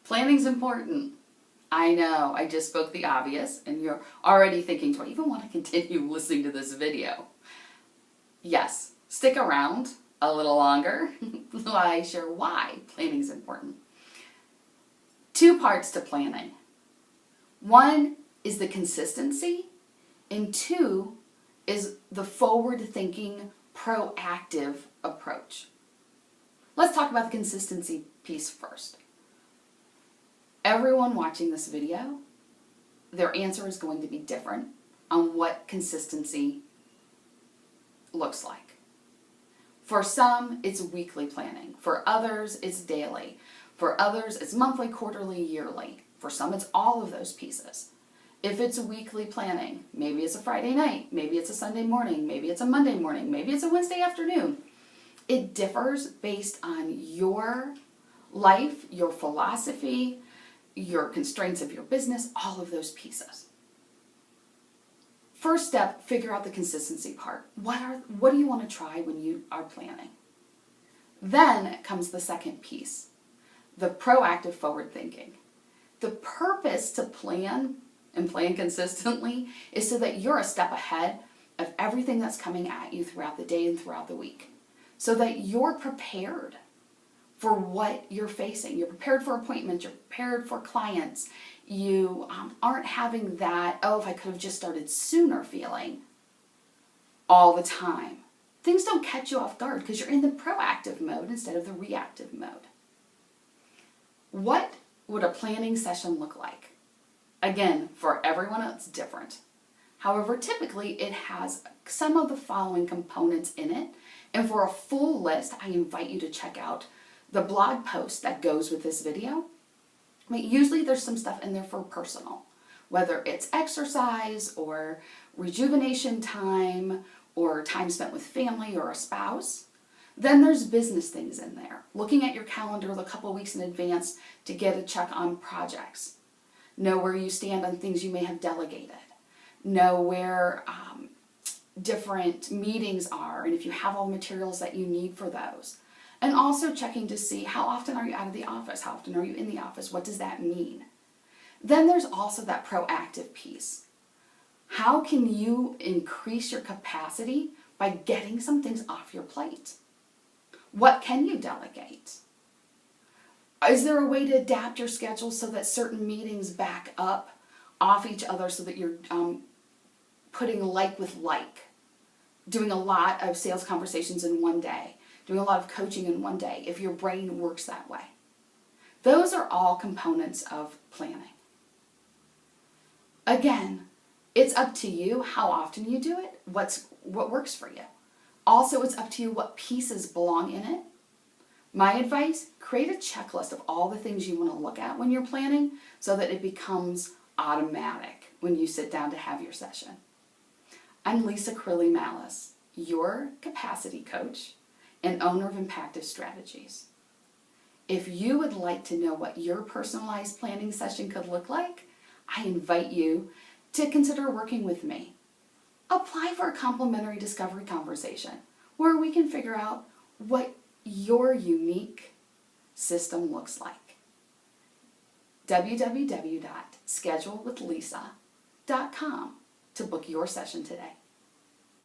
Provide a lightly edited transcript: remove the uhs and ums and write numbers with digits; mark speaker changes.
Speaker 1: Planning's important. I know, I just spoke the obvious, and you're already thinking, do I even want to continue listening to this video? Yes, stick around a little longer while I share why planning's important. 2 parts to planning. 1 is the consistency, and 2 is the forward-thinking, proactive approach. Let's talk about the consistency piece first. Everyone watching this video, their answer is going to be different on what consistency looks like. For some, it's weekly planning. For others, it's daily. For others, it's monthly, quarterly, yearly. For some, it's all of those pieces. If it's weekly planning, maybe it's a Friday night, maybe it's a Sunday morning, maybe it's a Monday morning, maybe it's a Wednesday afternoon. It differs based on your life, your philosophy, your constraints of your business, all of those pieces. First step, figure out the consistency part. What do you want to try when you are planning? Then comes the second piece, the proactive forward thinking. The purpose to plan and plan consistently is so that you're a step ahead of everything that's coming at you throughout the day and throughout the week. So that you're prepared for what you're facing. You're prepared for appointments, you're prepared for clients. You aren't having that, oh, if I could have just started sooner feeling all the time. Things don't catch you off guard because you're in the proactive mode instead of the reactive mode. What would a planning session look like? Again, for everyone it's different. However, typically it has some of the following components in it. And for a full list, I invite you to check out the blog post that goes with this video. Usually there's some stuff in there for personal, whether it's exercise or rejuvenation time or time spent with family or a spouse. Then there's business things in there, looking at your calendar a couple weeks in advance to get a check on projects. Know where you stand on things you may have delegated. Know where different meetings are and if you have all the materials that you need for those. And also checking to see how often are you out of the office? How often are you in the office? What does that mean? Then there's also that proactive piece. How can you increase your capacity by getting some things off your plate? What can you delegate? Is there a way to adapt your schedule so that certain meetings back up off each other so that you're putting like with like? Doing a lot of sales conversations in one day. Doing a lot of coaching in one day, if your brain works that way. Those are all components of planning. Again, it's up to you how often you do it, what works for you. Also, it's up to you what pieces belong in it. My advice, create a checklist of all the things you want to look at when you're planning so that it becomes automatic when you sit down to have your session. I'm Lisa Mallis, your capacity coach and owner of Impactive Strategies. If you would like to know what your personalized planning session could look like, I invite you to consider working with me. Apply for a complimentary discovery conversation where we can figure out what your unique system looks like. www.schedulewithlisa.com to book your session today.